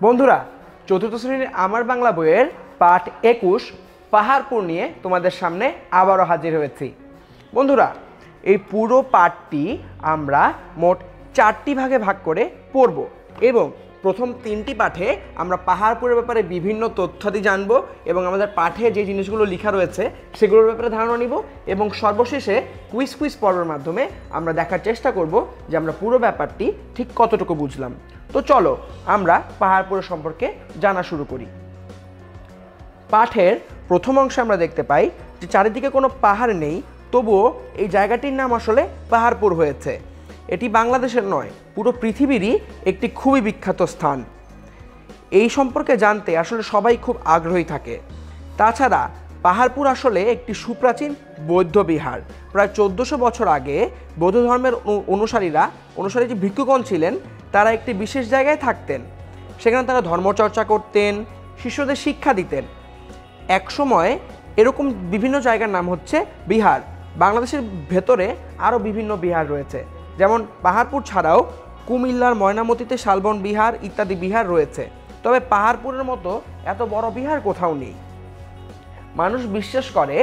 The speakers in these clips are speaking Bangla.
বন্ধুরা, চতুর্থ শ্রেণীর আমার বাংলা বইয়ের পাঠ ২১ পাহাড়পুর নিয়ে তোমাদের সামনে আবারও হাজির হয়েছি। বন্ধুরা, এই পুরো পাঠটি আমরা মোট ৪টি ভাগে ভাগ করে পড়ব এবং প্রথম ৩টি পাঠে আমরা পাহাড়পুরের ব্যাপারে বিভিন্ন তথ্যাদি জানব এবং আমাদের পাঠে যে জিনিসগুলো লেখা রয়েছে সেগুলোর ব্যাপারে ধারণা নিব এবং সর্বশেষে কুইজ পর্বের মাধ্যমে আমরা দেখার চেষ্টা করব যে আমরা পুরো ব্যাপারটি ঠিক কতটুকু বুঝলাম। তো চলো আমরা পাহাড়পুর সম্পর্কে জানা শুরু করি। পাঠের প্রথম অংশে আমরা দেখতে পাই যে চারিদিকে কোনো পাহাড় নেই, তবুও এই জায়গাটির নাম আসলে পাহাড়পুর হয়েছে। এটি বাংলাদেশের নয়, পুরো পৃথিবীরই একটি খুবই বিখ্যাত স্থান। এই সম্পর্কে জানতে আসলে সবাই খুব আগ্রহী থাকে। তাছাড়া পাহাড়পুর আসলে একটি সুপ্রাচীন বৌদ্ধ বিহার। প্রায় ১৪০০ বছর আগে বৌদ্ধ ধর্মের অনুসারী যে ভিক্ষুগণ ছিলেন তারা একটি বিশেষ জায়গায় থাকতেন। সেখানে তারা ধর্মচর্চা করতেন, শিষ্যদের শিক্ষা দিতেন। একসময় এরকম বিভিন্ন জায়গার নাম হচ্ছে বিহার। বাংলাদেশের ভেতরে আরও বিভিন্ন বিহার রয়েছে, যেমন পাহাড়পুর ছাড়াও কুমিল্লার ময়নামতিতে শালবন বিহার ইত্যাদি বিহার রয়েছে। তবে পাহাড়পুরের মতো এত বড় বিহার কোথাও নেই। মানুষ বিশ্বাস করে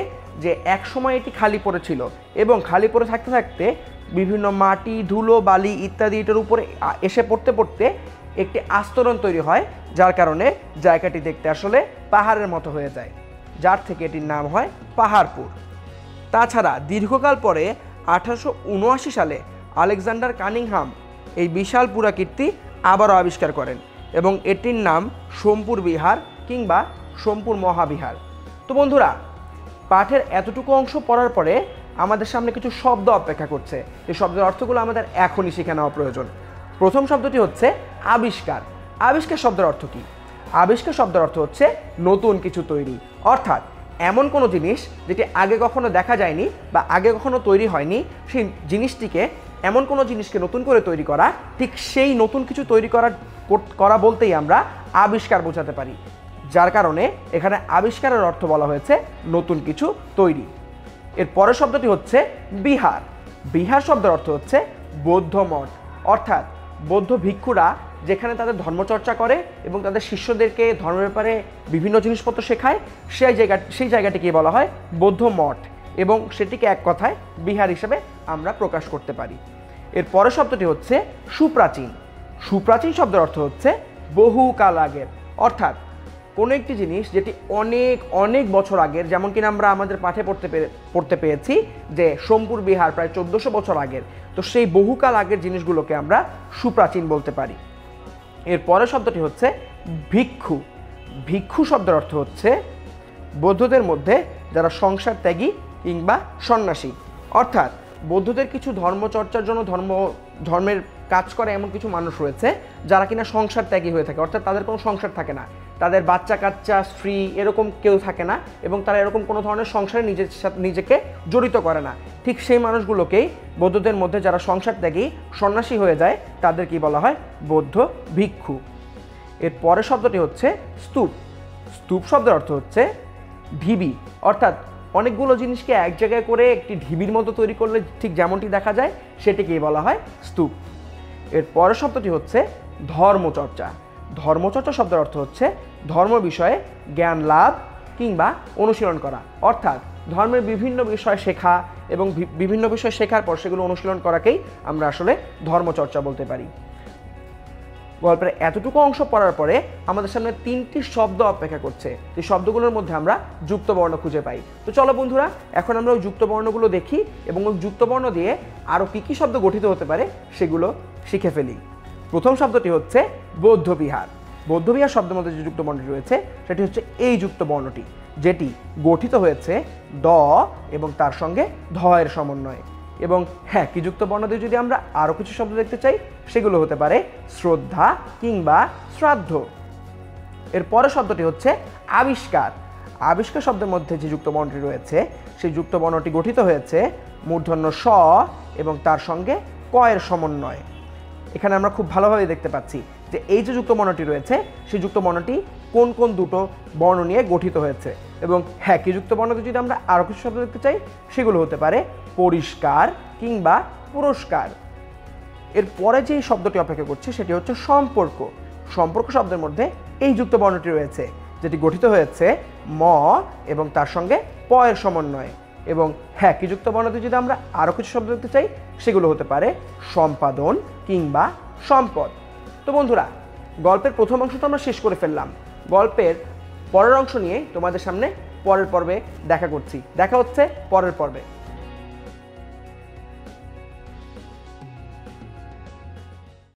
যে একসময় এটি খালি পড়েছিল এবং খালি পড়ে থাকতে থাকতে বিভিন্ন মাটি, ধুলো, বালি ইত্যাদি এটার উপরে এসে পড়তে পড়তে একটি আস্তরণ তৈরি হয়, যার কারণে জায়গাটি দেখতে আসলে পাহাড়ের মতো হয়ে যায়, যার থেকে এটির নাম হয় পাহাড়পুর। তাছাড়া দীর্ঘকাল পরে 1879 সালে আলেকজান্ডার কানিংহাম এই বিশাল পুরাকীর্তি আবারও আবিষ্কার করেন এবং এটির নাম সোমপুর বিহার কিংবা সোমপুর মহাবিহার। তো বন্ধুরা, পাঠের এতটুকু অংশ পড়ার পরে আমাদের সামনে কিছু শব্দ অপেক্ষা করছে। এই শব্দের অর্থগুলো আমাদের এখনই শিখে নেওয়া প্রয়োজন। প্রথম শব্দটি হচ্ছে আবিষ্কার। আবিষ্কার শব্দের অর্থ কী? আবিষ্কার শব্দের অর্থ হচ্ছে নতুন কিছু তৈরি, অর্থাৎ এমন কোনো জিনিস যেটি আগে কখনো দেখা যায়নি বা আগে কখনো তৈরি হয়নি, সেই জিনিসটিকে, এমন কোনো জিনিসকে নতুন করে তৈরি করা, ঠিক সেই নতুন কিছু তৈরি করা বলতেই আমরা আবিষ্কার বোঝাতে পারি। যার কারণে এখানে আবিষ্কারের অর্থ বলা হয়েছে নতুন কিছু তৈরি। এর পরের শব্দটি হচ্ছে বিহার। বিহার শব্দের অর্থ হচ্ছে বৌদ্ধ মঠ, অর্থাৎ বৌদ্ধ ভিক্ষুরা যেখানে তাদের ধর্মচর্চা করে এবং তাদের শিষ্যদেরকে ধর্মের ব্যাপারে বিভিন্ন জিনিসপত্র শেখায়, সেই জায়গাটিকে বলা হয় বৌদ্ধ মঠ এবং সেটিকে এক কথায় বিহার হিসেবে আমরা প্রকাশ করতে পারি। এর পরের শব্দটি হচ্ছে সুপ্রাচীন। সুপ্রাচীন শব্দের অর্থ হচ্ছে বহুকাল আগের, অর্থাৎ কোনো একটি জিনিস যেটি অনেক অনেক বছর আগের, যেমন কিনা আমরা আমাদের পাঠে পড়তে পেয়েছি যে সোমপুর বিহার প্রায় ১৪০০ বছর আগের। তো সেই বহুকাল আগের জিনিসগুলোকে আমরা সুপ্রাচীন বলতে পারি। এর পরের শব্দটি হচ্ছে ভিক্ষু। ভিক্ষু শব্দের অর্থ হচ্ছে বৌদ্ধদের মধ্যে যারা সংসার ত্যাগী কিংবা সন্ন্যাসী, অর্থাৎ বৌদ্ধদের কিছু ধর্মচর্চার জন্য ধর্মের কাজ করে এমন কিছু মানুষ রয়েছে যারা কিনা সংসার ত্যাগী হয়ে থাকে, অর্থাৎ তাদের কোনো সংসার থাকে না, তাদের বাচ্চা কাচ্চা, স্ত্রী এরকম কেউ থাকে না এবং তারা এরকম কোনো ধরনের সংসারে নিজেকে জড়িত করে না। ঠিক সেই মানুষগুলোকেই বৌদ্ধদের মধ্যে যারা সংসার ত্যাগী সন্ন্যাসী হয়ে যায় তাদের কি বলা হয়? বৌদ্ধ ভিক্ষু। এর পরের শব্দটি হচ্ছে স্তূপ। স্তূপ শব্দের অর্থ হচ্ছে ঢিবি, অর্থাৎ অনেকগুলো জিনিসকে এক জায়গায় করে একটি ঢিবির মতো তৈরি করলে ঠিক যেমনটি দেখা যায় সেটিকেই বলা হয় স্তূপ। এর পরের শব্দটি হচ্ছে ধর্মচর্চা। ধর্মচর্চা শব্দের অর্থ হচ্ছে ধর্ম বিষয়ে জ্ঞান লাভ কিংবা অনুশীলন করা, অর্থাৎ ধর্মের বিভিন্ন বিষয় শেখা এবং বিভিন্ন বিষয় শেখার পর সেগুলো অনুশীলন করাকেই আমরা আসলে ধর্মচর্চা বলতে পারি। গল্পের এতটুকু অংশ পড়ার পরে আমাদের সামনে 3টি শব্দ অপেক্ষা করছে। এই শব্দগুলোর মধ্যে আমরা যুক্ত বর্ণ খুঁজে পাই। তো চলো বন্ধুরা, এখন আমরা ওই যুক্ত বর্ণগুলো দেখি এবং ওই যুক্ত বর্ণ দিয়ে আরও কী কী শব্দ গঠিত হতে পারে সেগুলো শিখে ফেলি। প্রথম শব্দটি হচ্ছে বৌদ্ধ বিহার। বৌদ্ধ বিহার শব্দের মধ্যে যে যুক্ত বর্ণটি রয়েছে সেটি হচ্ছে এই যুক্ত বর্ণটি, যেটি গঠিত হয়েছে দ এবং তার সঙ্গে ধ এর সমন্বয়ে। এবং হ্যাঁ, কি যুক্ত বর্ণ দিয়ে যদি আমরা আরও কিছু শব্দ দেখতে চাই সেগুলো হতে পারে শ্রদ্ধা কিংবা শ্রাদ্ধ। এর পরের শব্দটি হচ্ছে আবিষ্কার। আবিষ্কার শব্দের মধ্যে যে যুক্ত বর্ণটি রয়েছে সেই যুক্ত বর্ণটি গঠিত হয়েছে মূর্ধন্য স এবং তার সঙ্গে ক এর সমন্বয়ে। এখানে আমরা খুব ভালোভাবে দেখতে পাচ্ছি যে এই যে যুক্ত বর্ণটি রয়েছে সেই যুক্ত বর্ণটি কোন কোন দুটো বর্ণ নিয়ে গঠিত হয়েছে। এবং হ্যাঁ, কি যুক্ত বর্ণতে যদি আমরা আরও কিছু শব্দ দেখতে চাই সেগুলো হতে পারে পরিষ্কার কিংবা পুরস্কার। এর পরে যে শব্দটি অপেক্ষা করছে সেটি হচ্ছে সম্পর্ক। সম্পর্ক শব্দের মধ্যে এই যুক্ত বর্ণটি রয়েছে, যেটি গঠিত হয়েছে ম এবং তার সঙ্গে প এর সমন্বয়ে। এবং হ্যাঁ, কি যুক্ত বর্ণতে যদি আমরা আরও কিছু শব্দ দেখতে চাই, সেগুলো হতে পারে সম্পাদন কিংবা সম্পদ। তো বন্ধুরা, গল্পের প্রথম অংশ তো আমরা শেষ করে ফেললাম। গল্পের পরের অংশ নিয়ে তোমাদের সামনে পরের পর্বে দেখা করছি। দেখা হচ্ছে পরের পর্বে।